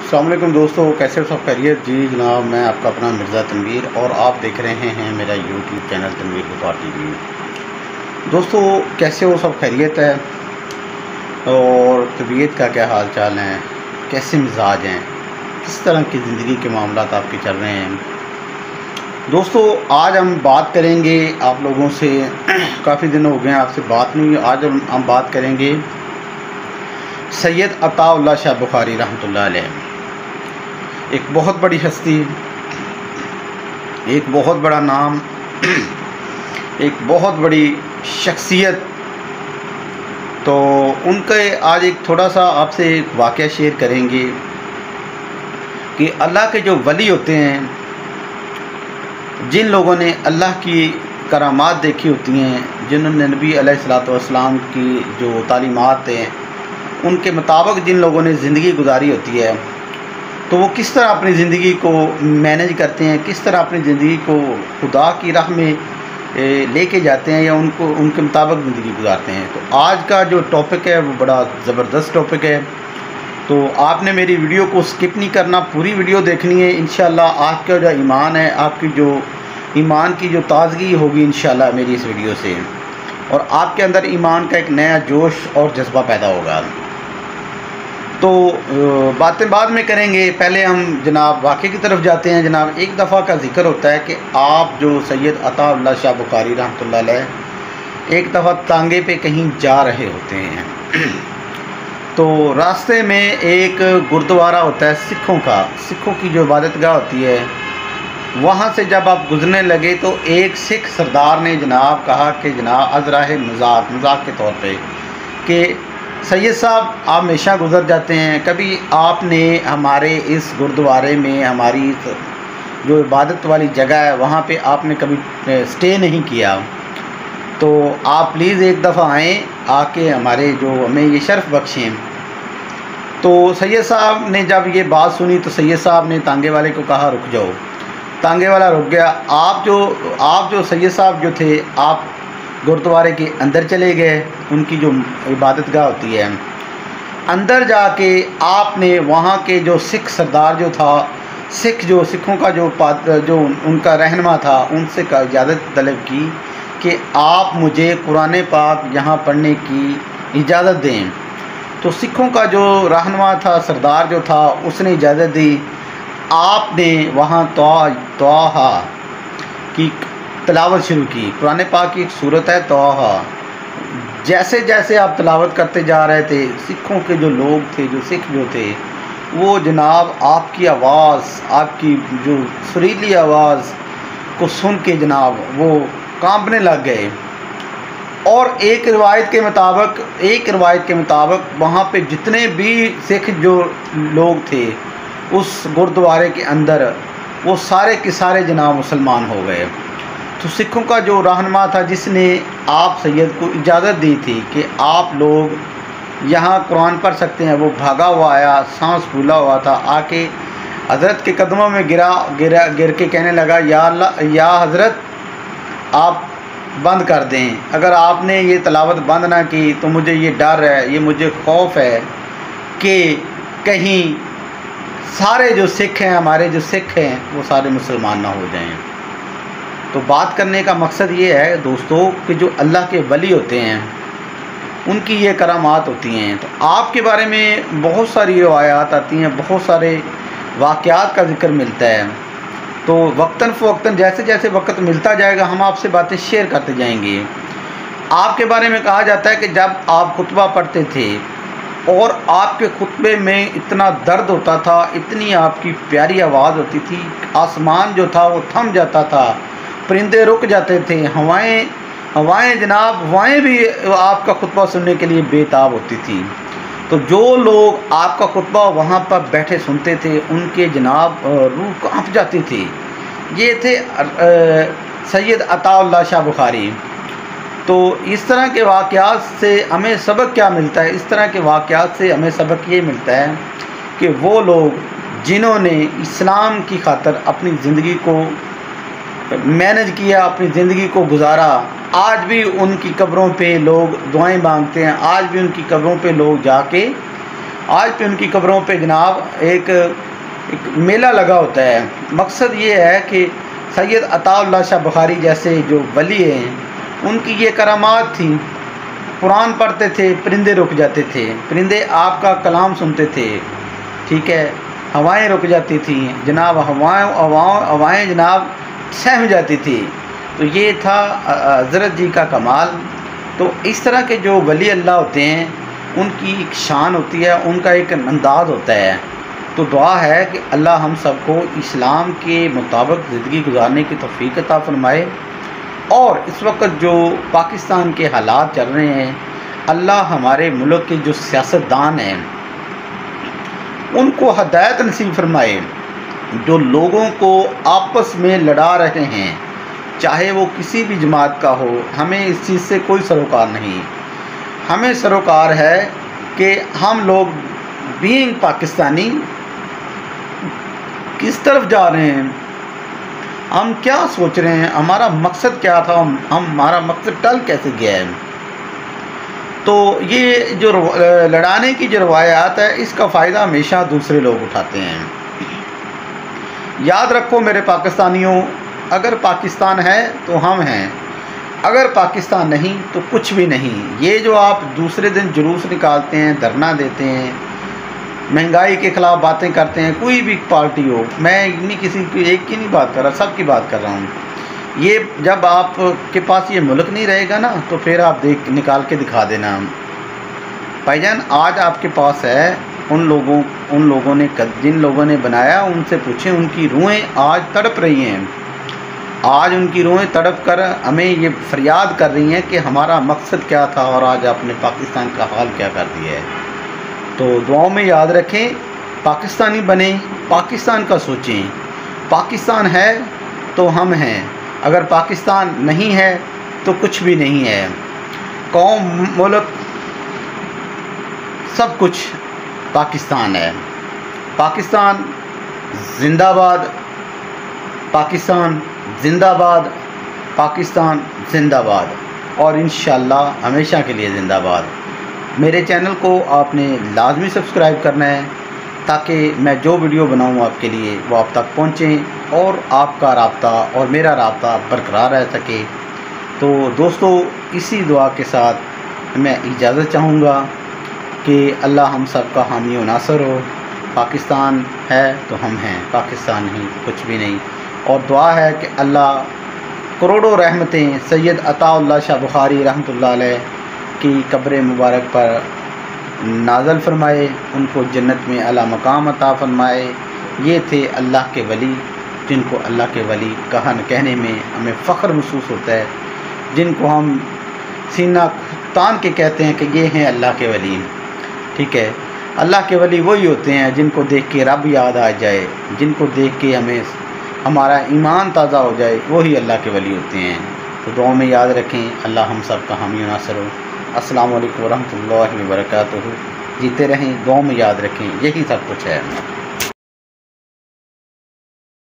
अस्सलाम वालेकुम दोस्तों, कैसे हो सब खैरियत। जी जनाब, मैं आपका अपना मिर्ज़ा तनवीर और आप देख रहे हैं मेरा यूट्यूब चैनल तनवीर बुखार टीवी। दोस्तों कैसे हो सब खैरियत है और तबीयत का क्या हाल चाल है, कैसे मिजाज हैं, किस तरह की ज़िंदगी के मामलात आपके चल रहे हैं। दोस्तों आज हम बात करेंगे आप लोगों से काफ़ी दिन हो गए हैं आपसे बात नहीं हुई। आज हम बात करेंगे सैयद अताउल्लाह शाह बुखारी रहमतुल्लाह अलैह। एक बहुत बड़ी हस्ती, एक बहुत बड़ा नाम, एक बहुत बड़ी शख्सियत। तो उनके आज एक थोड़ा सा आपसे एक वाक़या शेयर करेंगे कि अल्लाह के जो वली होते हैं, जिन लोगों ने अल्लाह की करामात देखी होती हैं, जिन्होंने नबी अलैहिस्सलातु वस्सलाम की जो तालीमात हैं उनके मुताबिक जिन लोगों ने ज़िंदगी गुजारी होती है, तो वो किस तरह अपनी ज़िंदगी को मैनेज करते हैं, किस तरह अपनी ज़िंदगी को खुदा की राह में लेके जाते हैं या उनको उनके मुताबिक ज़िंदगी गुजारते हैं। तो आज का जो टॉपिक है वो बड़ा ज़बरदस्त टॉपिक है। तो आपने मेरी वीडियो को स्किप नहीं करना, पूरी वीडियो देखनी है। इंशाल्लाह आपका जो ईमान है, आपकी जो ईमान की जो ताज़गी होगी इंशाल्लाह मेरी इस वीडियो से, और आपके अंदर ईमान का एक नया जोश और जज्बा पैदा होगा। तो बातें बाद में करेंगे, पहले हम जनाब वाक़े की तरफ जाते हैं। जनाब एक दफ़ा का ज़िक्र होता है कि आप जो सैयद अताउल्लाह शाह बुखारी रहमतुल्लाह अलैह एक दफ़ा तांगे पे कहीं जा रहे होते हैं। तो रास्ते में एक गुरुद्वारा होता है सिखों की जो इबादतगाह होती है, वहाँ से जब आप गुज़रने लगे तो एक सिख सरदार ने जनाब कहा कि जनाब अज़राह मजाक के तौर पे कि सैयद साहब आप हमेशा गुज़र जाते हैं, कभी आपने हमारे इस गुरुद्वारे में, हमारी जो इबादत वाली जगह है वहाँ पे आपने कभी स्टे नहीं किया। तो आप प्लीज़ एक दफ़ा आएँ, आके हमारे जो हमें ये शर्फ़ बख्शें। तो सैयद साहब ने जब ये बात सुनी तो सैयद साहब ने तांगे वाले को कहा रुक जाओ। तांगे वाला रुक गया। आप जो सैयद साहब जो थे, आप गुरुद्वारे के अंदर चले गए, उनकी जो इबादतगाह होती है, अंदर जाके आपने वहाँ के जो सिख सरदार जो था, सिखों का जो उनका रहनुमा था, उनसे का इजाज़त तलब की कि आप मुझे कुरान पाक यहाँ पढ़ने की इजाज़त दें। तो सिखों का जो रहनुमा था, सरदार जो था, उसने इजाज़त दी। आपने वहाँ तौहा की तिलावत शुरू की। कुरान पाक की एक सूरत है तौहा। जैसे जैसे आप तिलावत करते जा रहे थे, सिखों के जो लोग थे, जो सिख जो थे, वो जनाब आपकी आवाज़, आपकी जो सुरीली आवाज़ को सुन के जनाब वो कांपने लग गए। और एक रिवायत के मुताबिक वहाँ पे जितने भी सिख जो लोग थे उस गुरुद्वारे के अंदर, वो सारे के सारे जनाब मुसलमान हो गए। तो सिखों का जो रहनुमा था, जिसने आप सैयद को इजाज़त दी थी कि आप लोग यहाँ कुरान पढ़ सकते हैं, वो भागा हुआ आया, सांस फूला हुआ था, आके हज़रत के कदमों में गिर के कहने लगा, या अल्लाह, या हज़रत आप बंद कर दें। अगर आपने ये तिलावत बंद ना की तो मुझे ये डर है, ये मुझे खौफ है कि कहीं सारे जो सिख हैं, हमारे जो सिख हैं, वो सारे मुसलमान ना हो जाएं। तो बात करने का मकसद ये है दोस्तों कि जो अल्लाह के वली होते हैं उनकी ये करामात होती हैं। तो आपके बारे में बहुत सारी रवायात आती हैं, बहुत सारे वाक़यात का ज़िक्र मिलता है। तो वक्तन फ़वक्तन जैसे जैसे वक्त मिलता जाएगा हम आपसे बातें शेयर करते जाएंगे। आपके बारे में कहा जाता है कि जब आप खुतबा पढ़ते थे और आपके खुतबे में इतना दर्द होता था, इतनी आपकी प्यारी आवाज़ होती थी, आसमान जो था वो थम जाता था, परिंदे रुक जाते थे, हवाएं जनाब हवाएं भी आपका खुतबा सुनने के लिए बेताब होती थी। तो जो लोग आपका खुतबा वहाँ पर बैठे सुनते थे, उनके जनाब रूह कांप जाती थी। ये थे सैयद अताउल्लाह शाह बुखारी। तो इस तरह के वाक़यात से हमें सबक क्या मिलता है? इस तरह के वाक़यात से हमें सबक ये मिलता है कि वो लोग जिन्होंने इस्लाम की खातिर अपनी ज़िंदगी को मैनेज किया, अपनी ज़िंदगी को गुजारा, आज भी उनकी कब्रों पे लोग दुआएं मांगते हैं, आज भी उनकी कब्रों पे लोग जाके आज पे उनकी कब्रों पे जनाब एक मेला लगा होता है। मकसद ये है कि सैयद अताउल्लाह शाह बुखारी जैसे जो वली हैं उनकी ये करामात थी। कुरान पढ़ते थे, परिंदे रुक जाते थे, परिंदे आपका कलाम सुनते थे, ठीक है, हवाएं रुक जाती थी जनाब, हवाएं जनाब सहम जाती थी। तो ये था हज़रत जी का कमाल। तो इस तरह के जो वली अल्लाह होते हैं उनकी एक शान होती है, उनका एक अंदाज़ होता है। तो दुआ है कि अल्लाह हम सबको इस्लाम के मुताबिक ज़िंदगी गुजारने की तौफ़ीक अता फ़रमाए। और इस वक्त जो पाकिस्तान के हालात चल रहे हैं, अल्लाह हमारे मुल्क के जो सियासतदान हैं उनको हदायत नसीब फरमाए। जो लोगों को आपस में लड़ा रहे हैं, चाहे वो किसी भी जमात का हो, हमें इस चीज़ से कोई सरोकार नहीं। हमें सरोकार है कि हम लोग बीइंग पाकिस्तानी किस तरफ जा रहे हैं, हम क्या सोच रहे हैं, हमारा मकसद क्या था, हमारा मकसद टल कैसे गया है। तो ये जो लड़ाने की जो रवायात है, इसका फ़ायदा हमेशा दूसरे लोग उठाते हैं। याद रखो मेरे पाकिस्तानियों, अगर पाकिस्तान है तो हम हैं, अगर पाकिस्तान नहीं तो कुछ भी नहीं। ये जो आप दूसरे दिन जुलूस निकालते हैं, धरना देते हैं, महंगाई के ख़िलाफ़ बातें करते हैं, कोई भी पार्टी हो, मैं नहीं किसी की एक की नहीं बात कर रहा, सब की बात कर रहा हूँ। ये जब आपके पास ये मुल्क नहीं रहेगा ना, तो फिर आप निकाल के दिखा देना। भाईजान आज आपके पास है, उन लोगों ने जिन लोगों ने बनाया उनसे पूछें, उनकी रूहें आज तड़प रही हैं। आज उनकी रूहें तड़प कर हमें ये फरियाद कर रही हैं कि हमारा मकसद क्या था और आज आपने पाकिस्तान का हाल क्या कर दिया है। तो दुआओं में याद रखें, पाकिस्तानी बने, पाकिस्तान का सोचें। पाकिस्तान है तो हम हैं, अगर पाकिस्तान नहीं है तो कुछ भी नहीं है। कौम, मुल्क, सब कुछ पाकिस्तान है। पाकिस्तान जिंदाबाद, पाकिस्तान जिंदाबाद, पाकिस्तान जिंदाबाद, और इंशाअल्लाह हमेशा के लिए जिंदाबाद। मेरे चैनल को आपने लाजमी सब्सक्राइब करना है ताकि मैं जो वीडियो बनाऊँ आपके लिए वो आप तक पहुँचें और आपका राब्ता और मेरा राब्ता बरकरार रह सके। तो दोस्तों, इसी दुआ के साथ मैं इजाज़त चाहूँगा कि अल्लाह हम सब का हामी व नासर हो। पाकिस्तान है तो हम हैं, पाकिस्तान नहीं तो कुछ भी नहीं। और दुआ है कि अल्लाह करोड़ों रहमतें सैयद अताउल्लाह शाह बुखारी रहमतुल्लाह अलैह की कब्र मुबारक पर नाज़िल फरमाए, उनको जन्नत में आला मकाम अता फरमाए। ये थे अल्लाह के वली, जिनको अल्लाह के वली कहने में हमें फ़ख्र महसूस होता है, जिनको हम सीना तान के कहते हैं कि ये हैं अल्लाह के वली। ठीक है, अल्लाह के वली वही होते हैं जिनको देख के रब याद आ जाए, जिनको देख के हमारा ईमान ताज़ा हो जाए, वही अल्लाह के वली होते हैं। तो दुआ में याद रखें, अल्लाह हम सब का हामी व नासर हो। अस्सलामु अलैकुम व रहमतुल्लाहि व बरकातुहू। जीते रहें, दुआ में याद रखें, यही सब कुछ है।